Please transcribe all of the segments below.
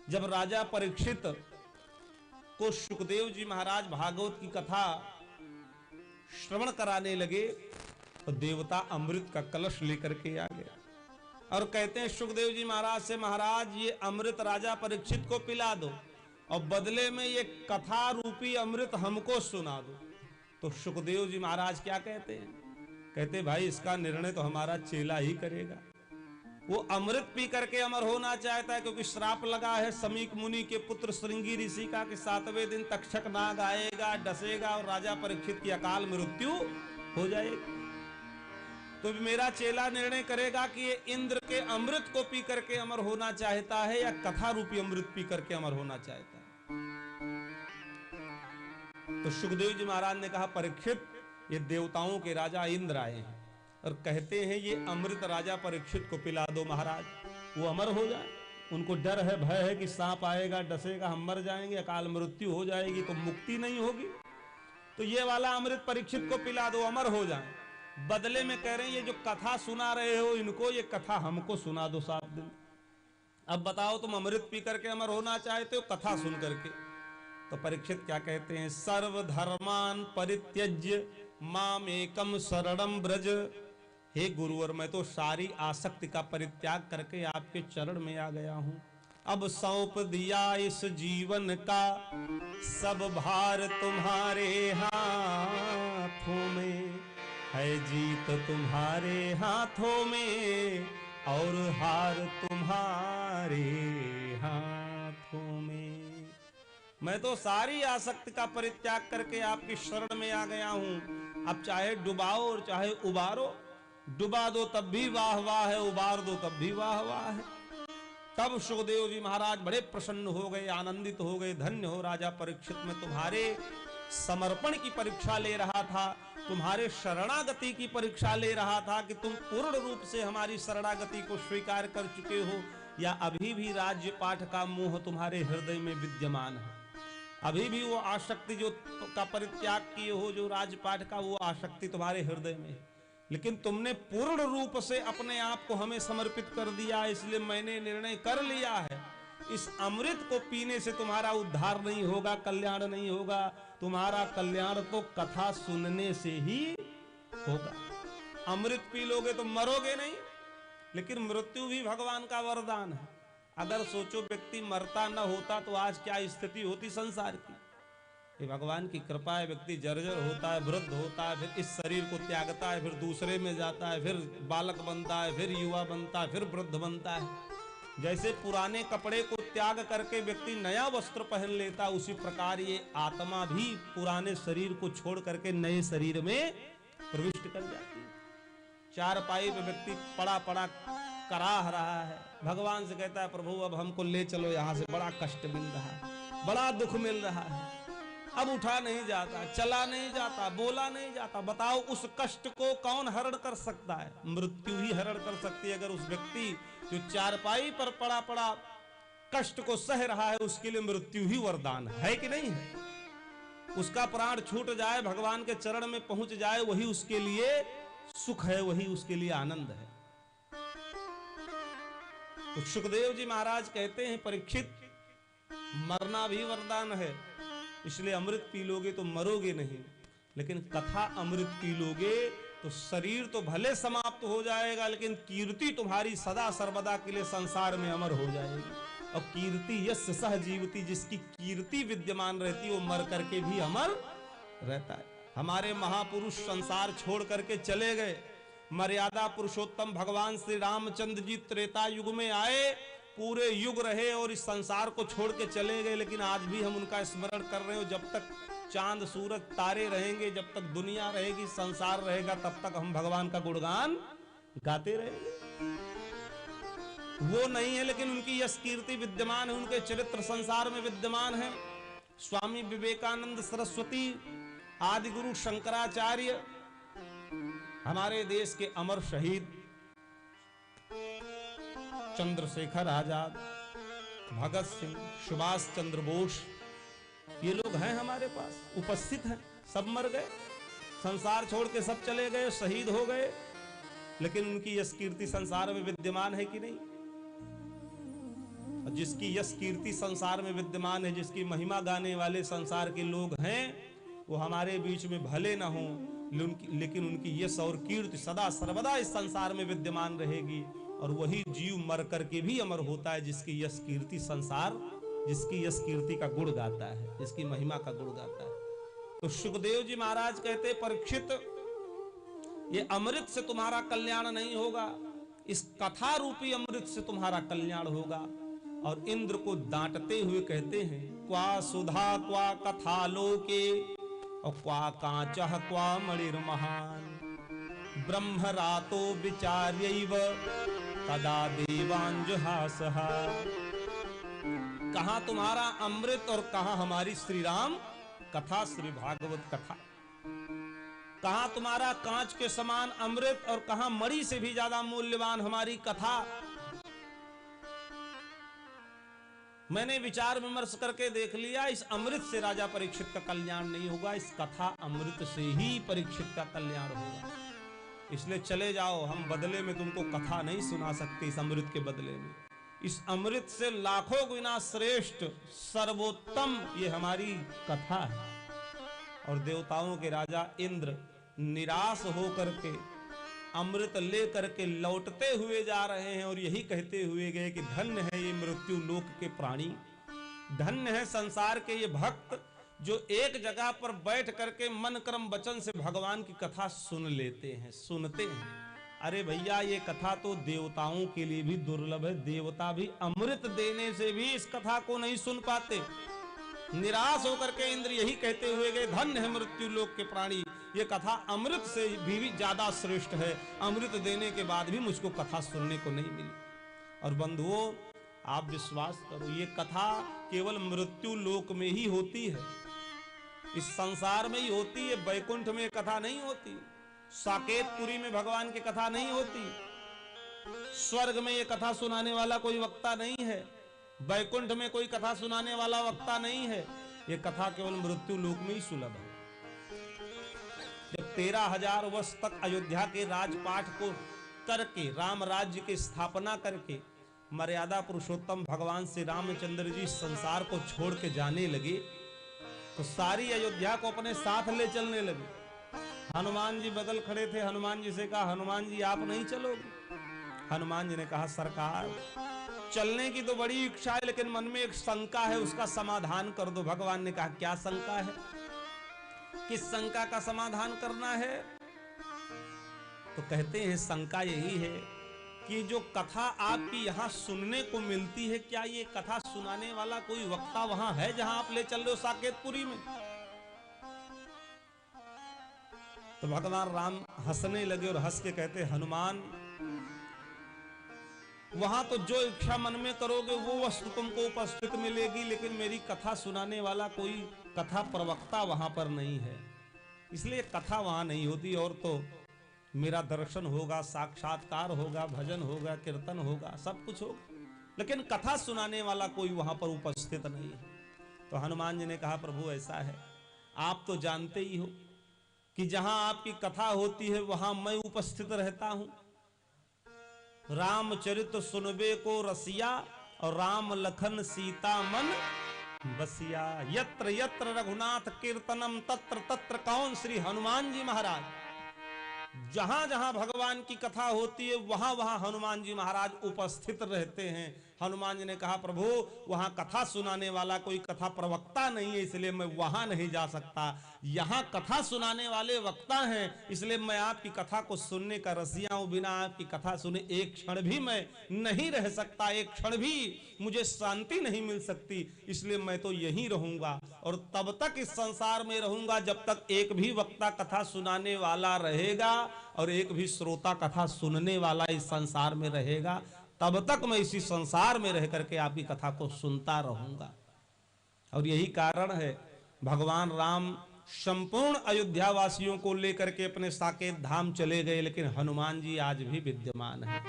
जब राजा परीक्षित को सुखदेव जी महाराज भागवत की कथा श्रवण कराने लगे तो देवता अमृत का कलश लेकर के आ गया और कहते हैं सुखदेव जी महाराज से, महाराज ये अमृत राजा परीक्षित को पिला दो और बदले में ये कथा रूपी अमृत हमको सुना दो। तो सुखदेव जी महाराज क्या कहते हैं? कहते भाई इसका निर्णय तो हमारा चेला ही करेगा। वो अमृत पी करके अमर होना चाहता है, क्योंकि श्राप लगा है समीक मुनि के पुत्र श्रृंगी ऋषि का कि 7वें दिन तक्षक नाग आएगा, डसेगा और राजा परीक्षित की अकाल मृत्यु हो जाएगी। तो मेरा चेला निर्णय करेगा कि ये इंद्र के अमृत को पी करके अमर होना चाहता है या कथा रूपी अमृत पी करके अमर होना चाहता है। तो सुखदेव जी महाराज ने कहा, परीक्षित ये देवताओं के राजा इंद्र आए हैं और कहते हैं ये अमृत राजा परीक्षित को पिला दो महाराज, वो अमर हो जाए। उनको डर है, भय है कि सांप आएगा, डसेगा, हम मर जाएंगे, अकाल मृत्यु हो जाएगी तो मुक्ति नहीं होगी। तो ये वाला अमृत परीक्षित को पिला दो, अमर हो जाए। बदले में कह रहे हैं ये जो कथा सुना रहे हो इनको, ये कथा हमको सुना दो 7 दिन। अब बताओ तुम अमृत पी करके अमर होना चाहते हो कथा सुन करके? तो परीक्षित क्या कहते हैं? सर्वधर्मान परित्यज्य मामेकम शरणम ब्रज। हे गुरुवर, मैं तो सारी आसक्ति का परित्याग करके आपके चरण में आ गया हूं। अब सौंप दिया इस जीवन का सब भार तुम्हारे हाथों में, है जीत तुम्हारे हाथों में और हार तुम्हारे हाथों में। मैं तो सारी आसक्ति का परित्याग करके आपकी शरण में आ गया हूं। अब चाहे डुबाओ और चाहे उबारो, डुबा दो तब भी वाह वाह है, उबार दो तब भी वाह वाह है। तब सुखदेव जी महाराज बड़े प्रसन्न हो गए, आनंदित हो गए। धन्य हो राजा परीक्षित, मैं तुम्हारे समर्पण की परीक्षा ले रहा था, तुम्हारे शरणागति की परीक्षा ले रहा था कि तुम पूर्ण रूप से हमारी शरणागति को स्वीकार कर चुके हो या अभी भी राज्य पाठ का मोह तुम्हारे हृदय में विद्यमान है। अभी भी वो आसक्ति जो का परित्याग किए हो, जो राजपाठ का, वो आसक्ति तुम्हारे हृदय में है। लेकिन तुमने पूर्ण रूप से अपने आप को हमें समर्पित कर दिया, इसलिए मैंने निर्णय कर लिया है इस अमृत को पीने से तुम्हारा उद्धार नहीं होगा, कल्याण नहीं होगा। तुम्हारा कल्याण तो कथा सुनने से ही होगा। अमृत पी लोगे तो मरोगे नहीं, लेकिन मृत्यु भी भगवान का वरदान है। अगर सोचो व्यक्ति मरता न होता तो आज क्या स्थिति होती संसार की। ये भगवान की कृपा है, व्यक्ति जर्जर होता है, वृद्ध होता है, फिर इस शरीर को त्यागता है, फिर दूसरे में जाता है, फिर बालक बनता है, फिर युवा बनता है, फिर वृद्ध बनता है। जैसे पुराने कपड़े को त्याग करके व्यक्ति नया वस्त्र पहन लेता, उसी प्रकार ये आत्मा भी पुराने शरीर को छोड़ करके नए शरीर में प्रविष्ट कर जाती है। चारपाई पे व्यक्ति पड़ा पड़ा कराह रहा है, भगवान से कहता है प्रभु अब हमको ले चलो यहाँ से, बड़ा कष्ट मिल रहा है, बड़ा दुख मिल रहा है, अब उठा नहीं जाता, चला नहीं जाता, बोला नहीं जाता। बताओ उस कष्ट को कौन हरण कर सकता है? मृत्यु ही हरण कर सकती है। अगर उस व्यक्ति जो चारपाई पर पड़ा पड़ा कष्ट को सह रहा है, उसके लिए मृत्यु ही वरदान है कि नहीं है? उसका प्राण छूट जाए, भगवान के चरण में पहुंच जाए, वही उसके लिए सुख है, वही उसके लिए आनंद है। तो सुखदेव जी महाराज कहते हैं परीक्षित, मरना भी वरदान है, इसलिए अमृत पी लोगे तो मरोगे नहीं, लेकिन कथा अमृत पी लोगे तो शरीर तो भले समाप्त हो जाएगा, लेकिन कीर्ति तुम्हारी सदा सर्वदा के लिए संसार में अमर हो जाएगी। और कीर्ति यस्य सह जीवति, जिसकी कीर्ति विद्यमान रहती वो मर करके भी अमर रहता है। हमारे महापुरुष संसार छोड़ करके चले गए। मर्यादा पुरुषोत्तम भगवान श्री रामचंद्र जी त्रेता युग में आए, पूरे युग रहे और इस संसार को छोड़ के चले गए, लेकिन आज भी हम उनका स्मरण कर रहे हो। जब तक चांद सूरज तारे रहेंगे, जब तक दुनिया रहेगी, संसार रहेगा, तब तक हम भगवान का गुणगान गाते रहेंगे। वो नहीं है, लेकिन उनकी यश कीर्ति विद्यमान है, उनके चरित्र संसार में विद्यमान है। स्वामी विवेकानंद सरस्वती, आदि गुरु शंकराचार्य, हमारे देश के अमर शहीद चंद्रशेखर आजाद, भगत सिंह, सुभाष चंद्र बोस, ये लोग हैं हमारे पास, उपस्थित हैं। सब मर गए, संसार छोड़ के सब चले गए, शहीद हो गए, लेकिन उनकी यश कीर्ति संसार में विद्यमान है कि नहीं? जिसकी यश कीर्ति संसार में विद्यमान है, जिसकी महिमा गाने वाले संसार के लोग हैं, वो हमारे बीच में भले ना हो, लेकिन उनकी यश और कीर्ति सदा सर्वदा इस संसार में विद्यमान रहेगी। और वही जीव मर करके भी अमर होता है जिसकी यश कीर्ति संसार, जिसकी यश कीर्ति का गुण गाता है, जिसकी महिमा का गुण गाता है। तो सुखदेव जी महाराज कहते, परीक्षित, ये अमृत से तुम्हारा कल्याण नहीं होगा, इस कथा रूपी अमृत से तुम्हारा कल्याण होगा। और इंद्र को डांटते हुए कहते हैं, क्वा सुधा क्वा कथा लोके और क्वा कांचः क्वा मणिर्महान ब्रह्मरातो विचार्यैव तदा देवांजुहासः। कहां तुम्हारा अमृत और कहां हमारी श्री राम कथा, श्री भागवत कथा। कहां तुम्हारा कांच के समान अमृत और कहां मणि से भी ज्यादा मूल्यवान हमारी कथा। मैंने विचार विमर्श करके देख लिया, इस अमृत से राजा परीक्षित का कल्याण नहीं होगा, इस कथा अमृत से ही परीक्षित का कल्याण होगा। इसलिए चले जाओ, हम बदले में तुमको कथा नहीं सुना सकते, इस अमृत के बदले में। इस अमृत से लाखों गुना श्रेष्ठ सर्वोत्तम ये हमारी कथा है। और देवताओं के राजा इंद्र निराश होकर के अमृत ले करके लौटते हुए जा रहे हैं और यही कहते हुए गए कि धन्य है ये मृत्यु लोक के प्राणी, धन्य है संसार के ये भक्त जो एक जगह पर बैठ करके मन कर्म वचन से भगवान की कथा सुन लेते हैं, सुनते हैं। अरे भैया, ये कथा तो देवताओं के लिए भी दुर्लभ है, देवता भी अमृत देने से भी इस कथा को नहीं सुन पाते। निराश होकर के इंद्र यही कहते हुए गए, धन्य है मृत्यु लोक के प्राणी, ये कथा अमृत से भी ज्यादा श्रेष्ठ है, अमृत देने के बाद भी मुझको कथा सुनने को नहीं मिली। और बंधुओं, आप विश्वास करो, ये कथा केवल मृत्यु लोक में ही होती है, इस संसार में ही होती है। बैकुंठ में कथा नहीं होती, साकेतपुरी में भगवान की कथा नहीं होती, स्वर्ग में ये कथा सुनाने वाला कोई वक्ता नहीं है, बैकुंठ में कोई कथा सुनाने वाला वक्ता नहीं है। ये कथा केवल मृत्यु लोक में ही सुलभ है। जब 13,000 वर्ष तक अयोध्या के राजपाट को करके, राम राज्य की स्थापना करके, मर्यादा पुरुषोत्तम भगवान श्री रामचंद्र जी संसार को छोड़ के जाने लगे, तो सारी अयोध्या को अपने साथ ले चलने लगे। हनुमान जी बगल खड़े थे, हनुमान जी से कहा, हनुमान जी आप नहीं चलोगे? हनुमान जी ने कहा, सरकार चलने की तो बड़ी इच्छा है, लेकिन मन में एक शंका है, उसका समाधान कर दो। भगवान ने कहा, क्या शंका है? किस शंका का समाधान करना है? तो कहते हैं, शंका यही है कि जो कथा आपकी यहां सुनने को मिलती है, क्या ये कथा सुनाने वाला कोई वक्ता वहां है जहां आप ले चल रहे हो साकेतपुरी में? तो भगवान राम हंसने लगे और हंस के कहते, हनुमान, वहां तो जो इच्छा मन में करोगे वो वस्तु तुमको उपस्थित मिलेगी, लेकिन मेरी कथा सुनाने वाला कोई कथा प्रवक्ता वहां पर नहीं है, इसलिए कथा वहां नहीं होती। और तो मेरा दर्शन होगा, साक्षात्कार होगा, भजन होगा, कीर्तन होगा, सब कुछ होगा, लेकिन कथा सुनाने वाला कोई वहां पर उपस्थित नहीं है। तो हनुमान जी ने कहा, प्रभु ऐसा है, आप तो जानते ही हो कि जहां आपकी कथा होती है वहां मैं उपस्थित रहता हूं। रामचरित सुनबे को रसिया और राम लखन सीता मन बसिया। यत्र यत्र रघुनाथ कीर्तनम तत्र तत्र कौन श्री हनुमान जी महाराज। जहां जहां भगवान की कथा होती है वहां वहां हनुमान जी महाराज उपस्थित रहते हैं। हनुमान जी ने कहा, प्रभु वहां कथा सुनाने वाला कोई कथा प्रवक्ता नहीं है, इसलिए मैं वहां नहीं जा सकता। यहाँ कथा सुनाने वाले वक्ता हैं, इसलिए मैं आपकी कथा को सुनने का रसिया हूं। बिना आपकी कथा सुने एक क्षण भी मैं नहीं रह सकता, एक क्षण भी मुझे शांति नहीं मिल सकती, इसलिए मैं तो यहीं रहूंगा और तब तक इस संसार में रहूंगा जब तक एक भी वक्ता कथा सुनाने वाला रहेगा और एक भी श्रोता कथा सुनने वाला इस संसार में रहेगा, तब तक मैं इसी संसार में रह करके आपकी कथा को सुनता रहूंगा। और यही कारण है भगवान राम संपूर्ण अयोध्या वासियों को लेकर के अपने साकेत धाम चले गए, लेकिन हनुमान जी आज भी विद्यमान है,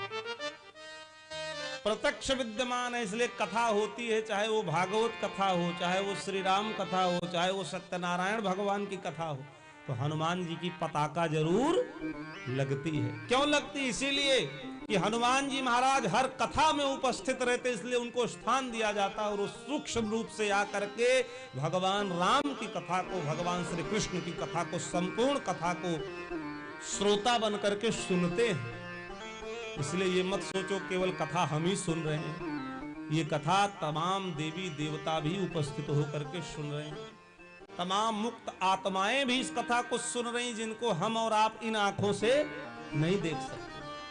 प्रत्यक्ष विद्यमान है। इसलिए कथा होती है, चाहे वो भागवत कथा हो, चाहे वो श्री राम कथा हो, चाहे वो सत्यनारायण भगवान की कथा हो, तो हनुमान जी की पताका जरूर लगती है। क्यों लगती? इसीलिए कि हनुमान जी महाराज हर कथा में उपस्थित रहते, इसलिए उनको स्थान दिया जाता और वो सूक्ष्म रूप से आकर के भगवान राम की कथा को, भगवान श्री कृष्ण की कथा को, संपूर्ण कथा को श्रोता बन करके सुनते हैं। इसलिए ये मत सोचो केवल कथा हम ही सुन रहे हैं, ये कथा तमाम देवी देवता भी उपस्थित होकर के सुन रहे हैं, तमाम मुक्त आत्माएं भी इस कथा को सुन रही, जिनको हम और आप इन आंखों से नहीं देख सकते,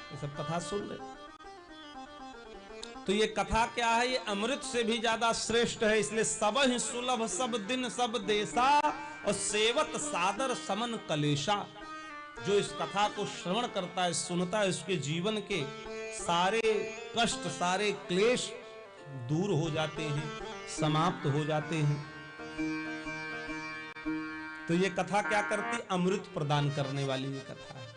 ये सब कथा सुन रहे। तो ये कथा क्या है, ये अमृत से भी ज्यादा श्रेष्ठ है। इसलिए सब ही सुलभ सब दिन सब देशा और सेवत सादर समन कलेशा। जो इस कथा को श्रवण करता है, सुनता है, उसके जीवन के सारे कष्ट, सारे क्लेश दूर हो जाते हैं, समाप्त हो जाते हैं। तो ये कथा क्या करती, अमृत प्रदान करने वाली ये कथा है।